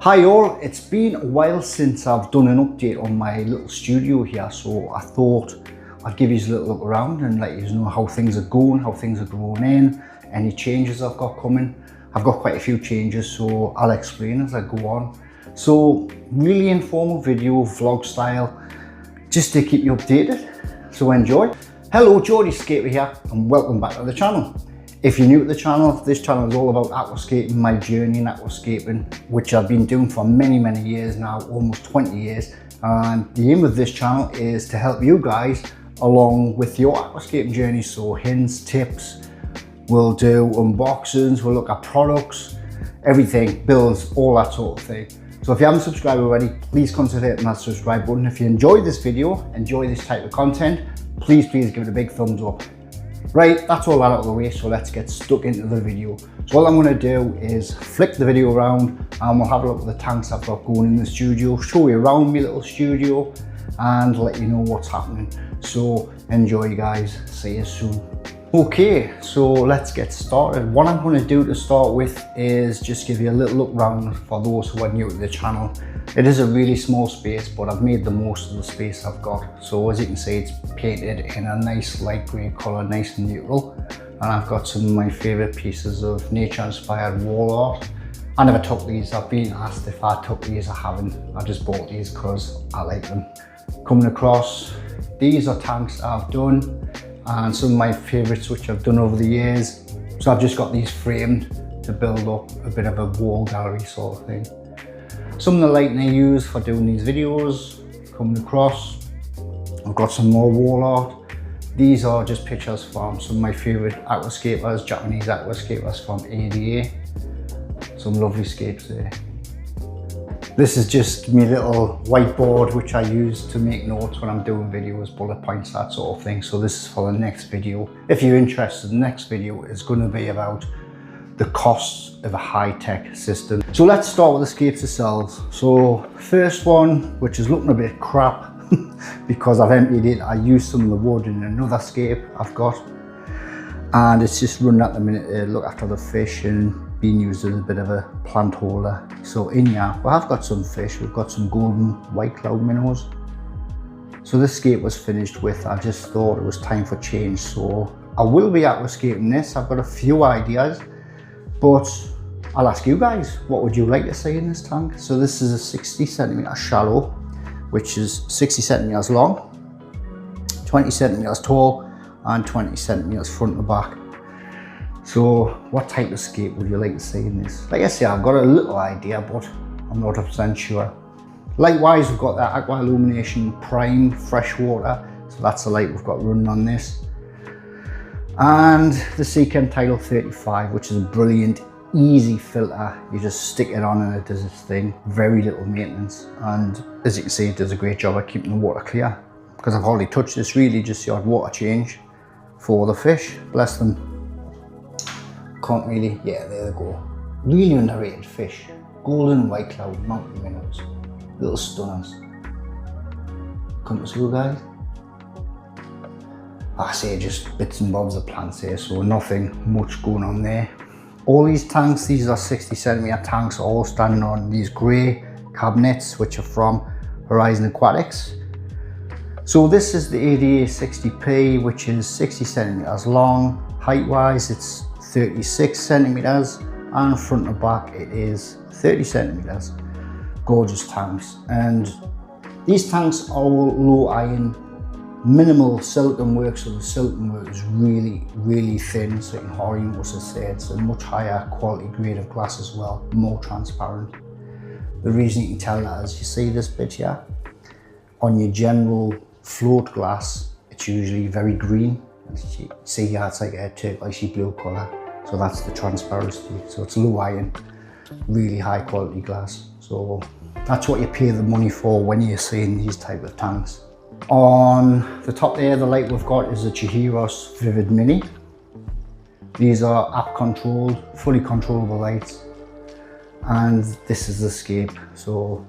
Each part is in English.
Hi all, it's been a while since I've done an update on my little studio here, so I thought I'd give you a little look around and let you know how things are going, how things are growing in, any changes I've got coming. I've got quite a few changes, so I'll explain as I go on. So really informal video, vlog style, just to keep you updated, so enjoy. Hello, Juwel here and welcome back to the channel. If you're new to the channel, this channel is all about aquascaping, my journey in aquascaping, which I've been doing for many years now, almost 20 years. And the aim of this channel is to help you guys along with your aquascaping journey. So hints, tips, we'll do unboxings, we'll look at products, everything, builds, all that sort of thing. So if you haven't subscribed already, please consider hitting that subscribe button. If you enjoyed this video, enjoy this type of content, please give it a big thumbs up. Right, that's all that out of the way, so let's get stuck into the video. So all I'm going to do is flick the video around and we'll have a look at the tanks I've got going in the studio, show you around my little studio and let you know what's happening. So enjoy guys, see you soon. Okay, so let's get started. What I'm going to do to start with is just give you a little look around for those who are new to the channel. It is a really small space, but I've made the most of the space I've got. So as you can see, it's painted in a nice light grey colour, nice and neutral. And I've got some of my favourite pieces of nature-inspired wall art. I never took these. I've been asked if I took these. I haven't. I just bought these because I like them. Coming across, these are tanks I've done and some of my favourites which I've done over the years. So I've just got these framed to build up a bit of a wall gallery sort of thing. Some of the lighting I use for doing these videos, coming across, I've got some more wall art. These are just pictures from some of my favourite aquascapers, Japanese aquascapers from ADA. Some lovely scapes there. This is just my little whiteboard which I use to make notes when I'm doing videos, bullet points, that sort of thing. So this is for the next video. If you're interested, the next video is going to be about the costs of a high-tech system. So let's start with the scapes themselves. So first one, which is looking a bit crap because I've emptied it. I used some of the wood in another scape I've got, and it's just running at the minute to look after the fish and being used as a bit of a plant holder. So in here, well, I've got some fish. We've got some golden white cloud minnows. So this scape was finished with. I just thought it was time for change. So I will be aquascaping this. I've got a few ideas, but I'll ask you guys, what would you like to see in this tank? So this is a 60 centimeter shallow, which is 60 centimeters long, 20 centimeters tall, and 20 centimeters front to back. So what type of scape would you like to see in this? Like I say, I've got a little idea, but I'm not 100% sure. Likewise, we've got that Aqua Illumination Prime Freshwater. So that's the light we've got running on this. And the Seachem Tidal 35, which is a brilliant, easy filter. You just stick it on and it does its thing. Very little maintenance. And as you can see, it does a great job of keeping the water clear. Because I've hardly touched this, really just the odd water change for the fish. Bless them. Can't really, yeah, there they go. Really underrated fish. Golden white cloud mountain minnows. Little stunners. Come to school, guys. I say just bits and bobs of plants here, so nothing much going on there. All these tanks, these are 60 centimeter tanks, all standing on these grey cabinets, which are from Horizon Aquatics. So this is the ADA 60P, which is 60 centimeters long. Height wise, it's 36 centimeters, and front to back it is 30 centimeters. Gorgeous tanks, and these tanks are all low iron, minimal silicone work, so the silicone work is really thin, so you can hardly notice there. It's a much higher quality grade of glass as well, more transparent. The reason you can tell that is, you see this bit here, on your general float glass, it's usually very green. You see here, it's like a turquoisey blue colour, so that's the transparency. So it's low iron, really high quality glass. So that's what you pay the money for when you're seeing these type of tanks. On the top there, the light we've got is a Chihiros Vivid Mini. These are app controlled, fully controllable lights. And this is the scape. So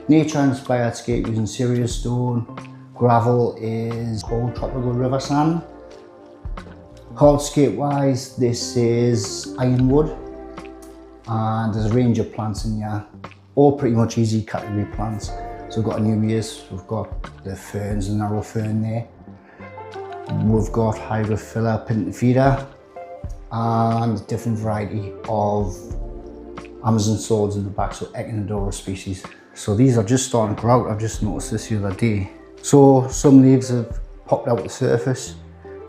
nature inspired scape using Sirius stone. Gravel is called Tropical River Sand. Hardscape wise, this is ironwood. and there's a range of plants in here, all pretty much easy category plants. So we've got anemones, we've got the ferns, the narrow fern there. We've got Hydrophila pintifida and a different variety of Amazon swords in the back, so Echinodora species. So these are just starting to grow out. I've just noticed this the other day. So some leaves have popped out the surface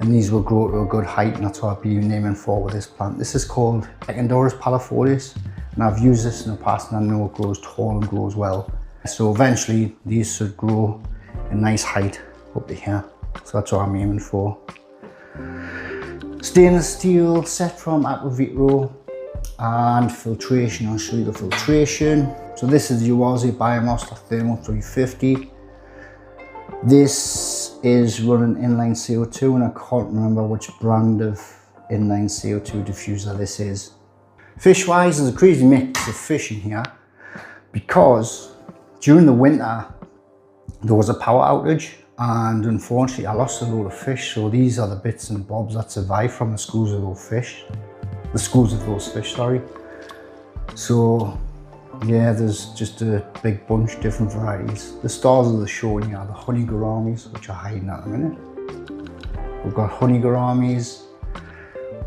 and these will grow to a good height, and that's what I've been aiming for with this plant. This is called Echinodorus palifolius, and I've used this in the past and I know it grows tall and grows well. So eventually these should grow a nice height up to here. So that's what I'm aiming for. Stainless steel set from AQUASCAPING, and filtration. I'll show you the filtration. So this is the Juwel Rio Biomaster Thermal 350. This is running inline CO2, and I can't remember which brand of inline CO2 diffuser this is. Fish wise, there's a crazy mix of fish in here because during the winter there was a power outage, and unfortunately I lost a load of fish. So these are the bits and bobs that survived from the schools of those fish. Sorry. So yeah, there's just a big bunch of different varieties. The stars of the show here are the honey gouramis, which are hiding at the minute. We've got honey gouramis.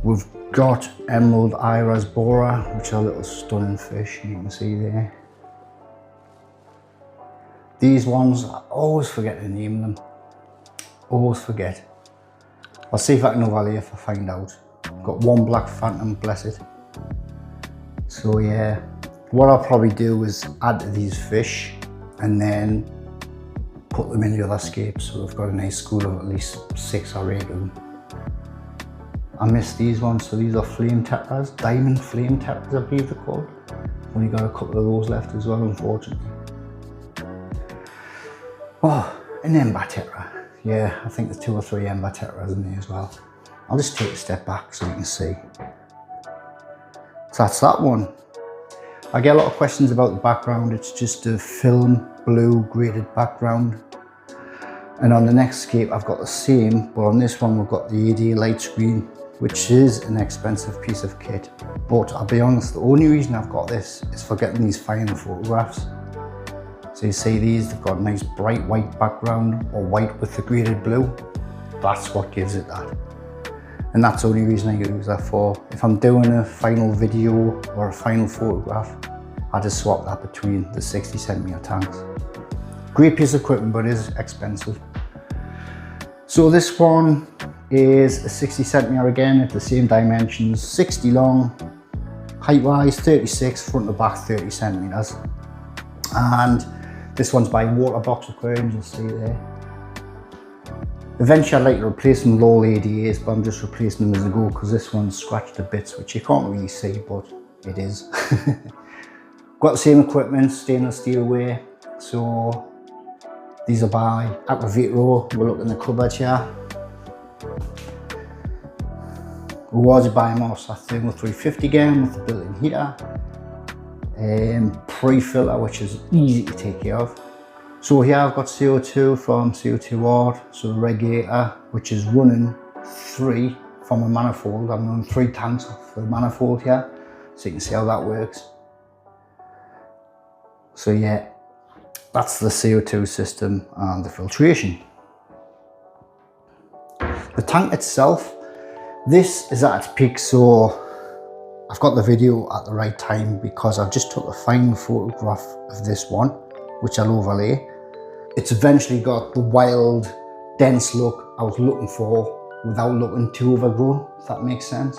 We've got emerald iris bora, which are little stunning fish, you can see there. These ones, I always forget to name them. Always forget. I'll see if I can overlay if I find out. Got one black phantom, bless it. So yeah, what I'll probably do is add to these fish and then put them in the other scapes, so they've got a nice school of at least 6 or 8 of them. I missed these ones, so these are flame tetras, diamond flame tetras I believe they're called. Only got a couple of those left as well, unfortunately. Oh, an ember tetra. Yeah, I think there's 2 or 3 ember tetras in there as well. I'll just take a step back so you can see. So that's that one. I get a lot of questions about the background. It's just a film blue graded background. And on the next scape I've got the same, but on this one we've got the AD light screen, which is an expensive piece of kit. But I'll be honest, the only reason I've got this is for getting these final photographs. So you see these, they've got a nice bright white background, or white with the graded blue. That's what gives it that. And that's the only reason I use that for. If I'm doing a final video or a final photograph, I just swap that between the 60cm tanks. Great piece of equipment, but it is expensive. So this one is a 60cm again, at the same dimensions, 60 long, height wise 36, front to back 30cm. And this one's by Waterbox aquariums, you'll see there. Eventually I'd like to replace them with all ADAs, but I'm just replacing them as I go because this one's scratched to bits, which you can't really see, but it is. Got the same equipment, stainless steel wear. So these are by AQUASCAPING. We'll look in the cupboard here. Juwel Rio Biomaster Thermal 350 again with the built-in heater. Pre-filter, which is easy to take care of. So here I've got CO2 from CO2 Art, so the regulator, which is running 3 from a manifold. I'm running 3 tanks off the manifold here, so you can see how that works. So yeah, that's the CO2 system and the filtration. The tank itself, this is at its peak, so I've got the video at the right time because I've just took a final photograph of this one, which I'll overlay. It's eventually got the wild, dense look I was looking for without looking too overgrown, if that makes sense.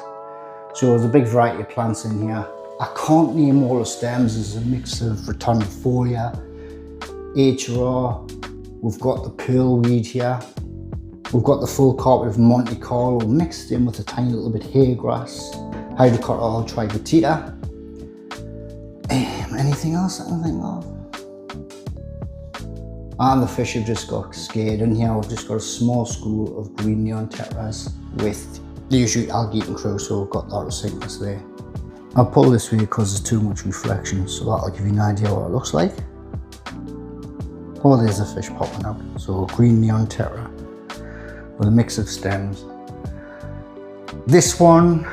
So there's a big variety of plants in here. I can't name all the stems. There's a mix of rotundifolia, HRR, we've got the pearlweed here, we've got the full carpet of Monte Carlo mixed in with a tiny little bit hairgrass, Hydrocotyl tribatita. Anything else I can think of? And the fish have just got scared in here. We've just got a small school of green neon tetras with the usual algae eating crew, so we've got that sickness there. I'll pull this way because there's too much reflection, so that'll give you an idea what it looks like. Oh, there's a fish popping out. So green neon tetra with a mix of stems. This one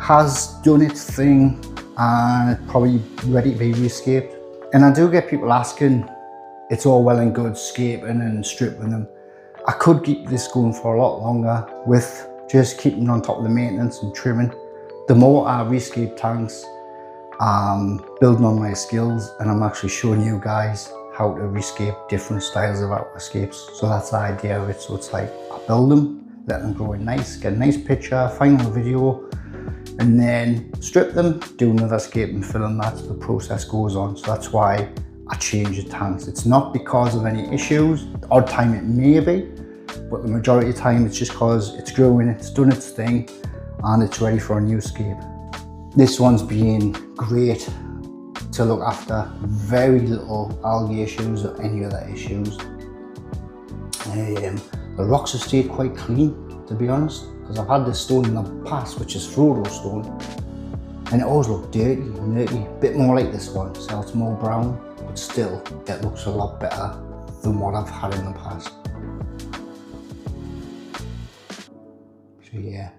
has done its thing and probably ready to be rescaped. And I do get people asking, it's all well and good scaping and stripping them. I could keep this going for a lot longer with just keeping on top of the maintenance and trimming. The more I rescape tanks, I'm building on my skills, and I'm actually showing you guys how to rescape different styles of aquascapes. So that's the idea of it. So it's like I build them, let them grow in nice, get a nice picture, final video, and then strip them, do another scape and fill them. That's the process goes on. So that's why I change the tanks. It's not because of any issues. The odd time it may be, but the majority of the time it's just because it's growing, it's done its thing, and it's ready for a new scape. This one's been great to look after. Very little algae issues or any other issues. The rocks have stayed quite clean, to be honest, because I've had this stone in the past, which is Frodo stone, and it always looked dirty and dirty. A bit more like this one, so it's more brown, but still it looks a lot better than what I've had in the past. So yeah,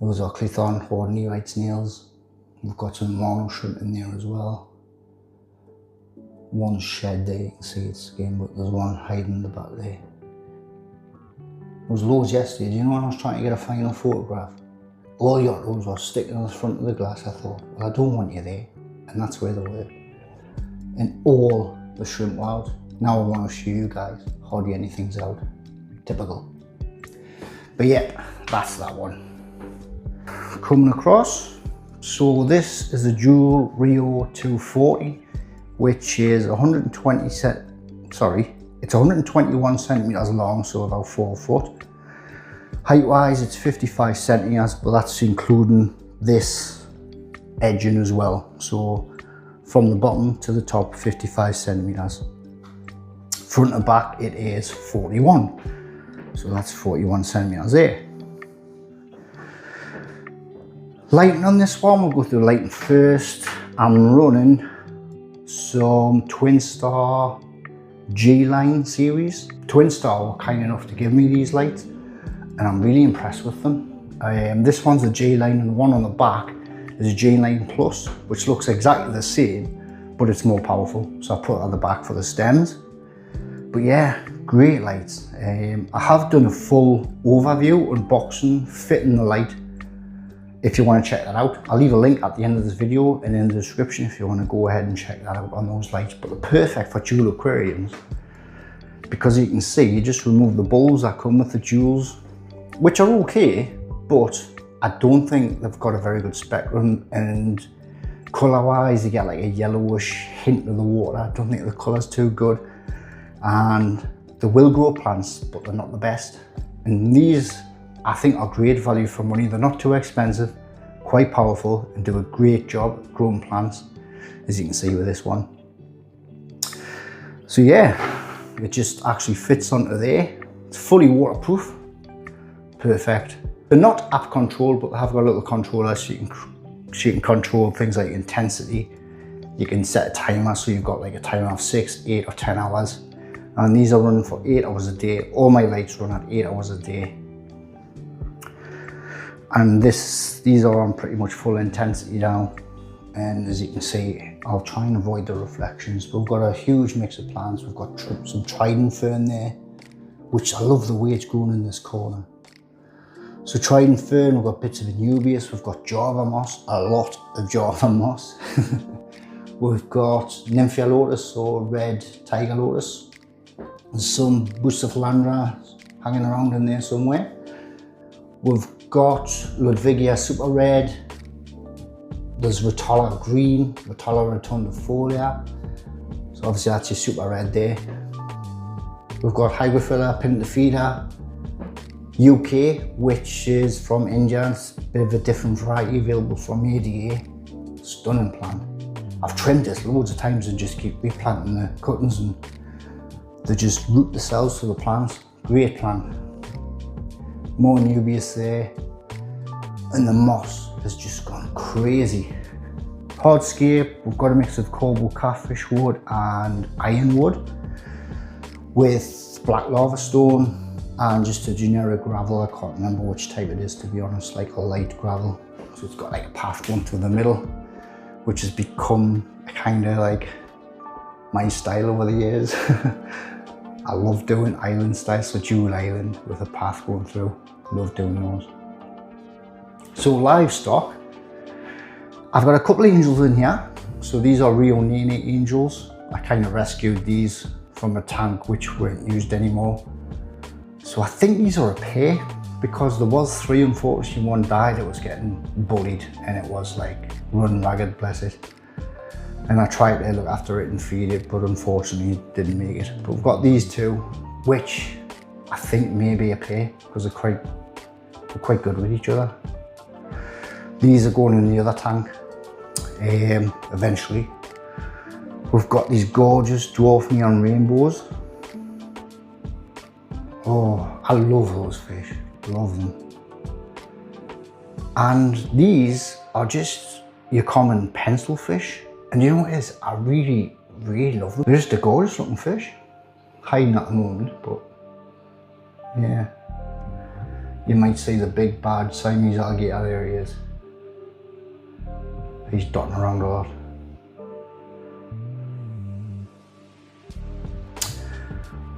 those are Clithon ordinary snails. We've got some mono shrimp in there as well. One's shed there, you can see its skin, but there's one hiding in the back there. There was loads yesterday. Do you know when I was trying to get a final photograph? All your toes were sticking on the front of the glass. I thought, well, I don't want you there. And that's where they were. And all the shrimp were out. Now I want to show you guys hardly anything's out. Typical. But yeah, that's that one. Coming across. So this is the Juwel Rio 240, which is 121 centimeters long, so about 4 foot. Height wise, it's 55 centimeters, but that's including this edging as well. So from the bottom to the top, 55 centimeters. Front and back, it is 41. So that's 41 centimeters there. Lighting on this one, we'll go through lighting first. I'm running some Twinstar G-Line series. Twinstar were kind enough to give me these lights, and I'm really impressed with them. This one's a G-Line, and the one on the back is a G-Line Plus, which looks exactly the same, but it's more powerful. So I put it on the back for the stems. But yeah, great lights. I have done a full overview, unboxing, fitting the light. If you want to check that out, I'll leave a link at the end of this video and in the description if you want to go ahead and check that out on those lights. But they're perfect for jewel aquariums, because you can see, you just remove the bulbs that come with the jewels, which are okay, but I don't think they've got a very good spectrum, and colour wise you get like a yellowish hint of the water. I don't think the colour's too good, and they will grow plants, but they're not the best. And these, I think, are great value for money. They're not too expensive, quite powerful, and do a great job growing plants, as you can see with this one. So yeah, it just actually fits onto there. It's fully waterproof, perfect. They're not app controlled, but they have got a little controller so you can control things like intensity. You can set a timer, so you've got like a timer of 6, 8 or 10 hours. And these are running for 8 hours a day. All my lights run at 8 hours a day. And these are on pretty much full intensity now. And as you can see, I'll try and avoid the reflections. We've got a huge mix of plants. We've got some trident fern there, which I love the way it's grown in this corner. So trident fern, we've got bits of anubias, we've got java moss, a lot of java moss. We've got nymphia lotus or red tiger lotus. There's some bucephalandra hanging around in there somewhere. We've got Ludwigia super red. There's Rotella green, Rotella rotundifolia. So obviously that's your super red there. We've got Hygrophila pintifida UK, which is from India. It's a bit of a different variety available from ADA. Stunning plant. I've trimmed this loads of times and just keep replanting the cuttings, and they just root themselves to the plants. Great plant. More anubias there. And the moss has just gone crazy. Hardscape, we've got a mix of cobalt catfish wood and ironwood with black lava stone and just a generic gravel. I can't remember which type it is, to be honest, like a light gravel. So it's got like a path going through the middle. which has become kind of like my style over the years. I love doing island styles, so Juwel Island with a path going through. Love doing those. So livestock, I've got a couple of angels in here. So these are Rio Nene angels. I kind of rescued these from a tank which weren't used anymore. So I think these are a pair, because there was 3, unfortunately one died. It was getting bullied and it was like run ragged, bless it. And I tried to look after it and feed it, but unfortunately it didn't make it. But we've got these two, which I think may be a pair, because they're quite good with each other. These are going in the other tank eventually. We've got these gorgeous dwarf neon rainbows. Oh, I love those fish, love them. And these are just your common pencil fish. And you know what it is? I really, really love them. They're just a gorgeous looking fish. Hiding at the moment, but yeah. You might see the big bad Siamese alligator, there he is. He's dotting around a lot.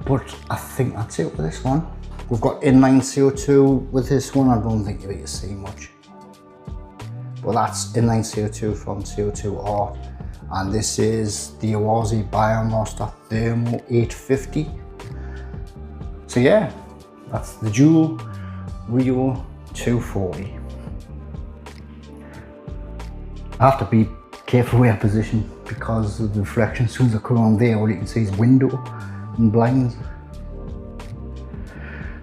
But I think that's it with this one. We've got inline CO2 with this one. I don't think you'll get to see much. But that's inline CO2 from CO2 Art. And this is the Awazi Biomaster Thermo 850. So yeah, that's the Juwel Rio 240. I have to be careful where I position because of the reflection. As soon as I come on there, all you can see is window and blinds.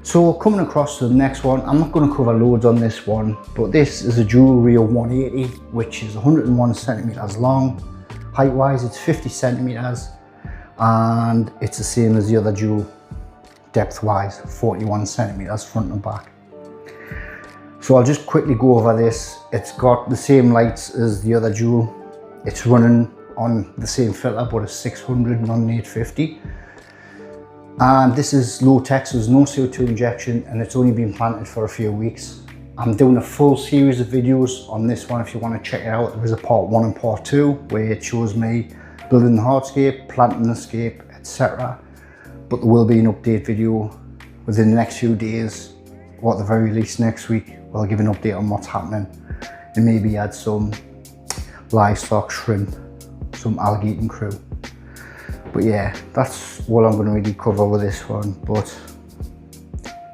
So coming across to the next one, I'm not going to cover loads on this one, but this is a Juwel Rio 180, which is 101 centimeters long. Height wise, it's 50 centimeters, and it's the same as the other Juwel depth wise, 41 centimeters front and back. So I'll just quickly go over this. It's got the same lights as the other Juwel. It's running on the same filter, but a 600 non 850. And this is low tech, so there's no CO2 injection, and it's only been planted for a few weeks. I'm doing a full series of videos on this one if you want to check it out. There is a part 1 and part 2 where it shows me building the hardscape, planting the scape, etc. But there will be an update video within the next few days, or at the very least next week. I'll give an update on what's happening and maybe add some livestock, shrimp, some alligator crew. But yeah, that's all I'm going to really cover with this one. But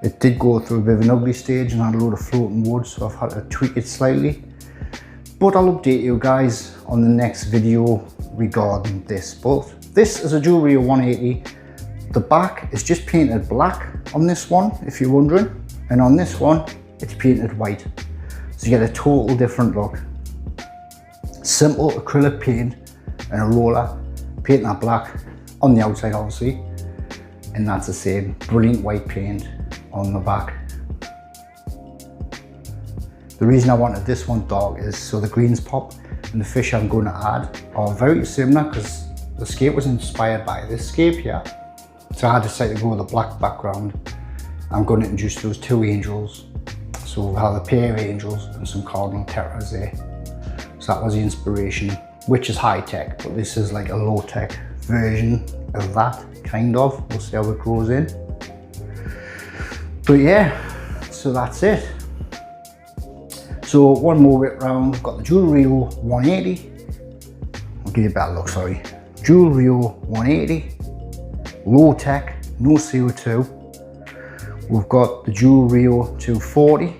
it did go through a bit of an ugly stage and had a load of floating wood, so I've had to tweak it slightly. But I'll update you guys on the next video regarding this. But this is a Juwel Rio 180. The back is just painted black on this one, if you're wondering. And on this one, it's painted white. So you get a total different look. Simple acrylic paint and a roller, painting that black on the outside obviously. And that's the same, brilliant white paint on the back. The reason I wanted this one dark is so the greens pop, and the fish I'm going to add are very similar because the scape was inspired by this scape here. So I decided to go with a black background. I'm going to introduce those 2 angels. So we'll have a pair of angels and some cardinal tetras there. So that was the inspiration, which is high tech, but this is like a low tech version of that, kind of. We'll see how it grows in. But yeah, so that's it. So one more whip round, we've got the Juwel Rio 180. I'll give you a better look, sorry. Juwel Rio 180, low tech, no CO2. We've got the Juwel Rio 240.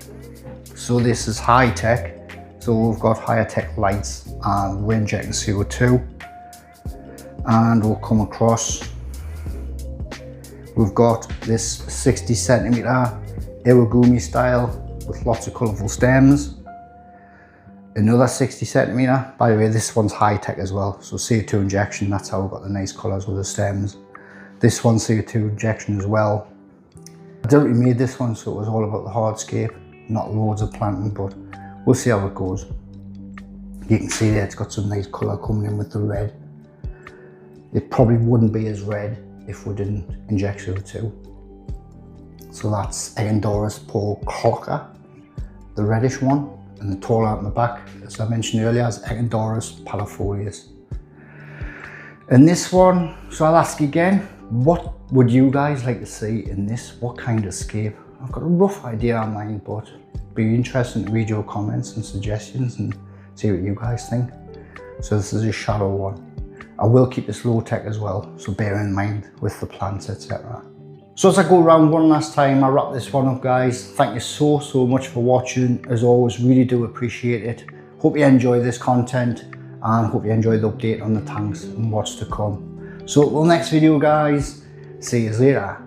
So this is high tech. So we've got higher tech lights and we're injecting CO2. And we'll come across. We've got this 60 centimeter Iwagumi style with lots of colourful stems. Another 60 centimeter. By the way, this one's high tech as well. So CO2 injection, that's how we've got the nice colours with the stems. This one's CO2 injection as well. I deliberately made this one so it was all about the hardscape, not loads of planting, but we'll see how it goes. You can see there it's got some nice colour coming in with the red. It probably wouldn't be as red if we didn't inject CO2. So that's Agendorus Paul Clocker, the reddish one. And the taller out in the back, as I mentioned earlier, is Echinodorus palifolius. And this one, so I'll ask again, what would you guys like to see in this? What kind of scape? I've got a rough idea on mine, but it'd be interesting to read your comments and suggestions and see what you guys think. So this is a shallow one. I will keep this low tech as well, so bear in mind with the plants, etc. So as I go around one last time, I wrap this one up, guys. Thank you so much for watching. As always, really do appreciate it. Hope you enjoy this content and hope you enjoy the update on the tanks and what's to come. So till next video, guys, see you later.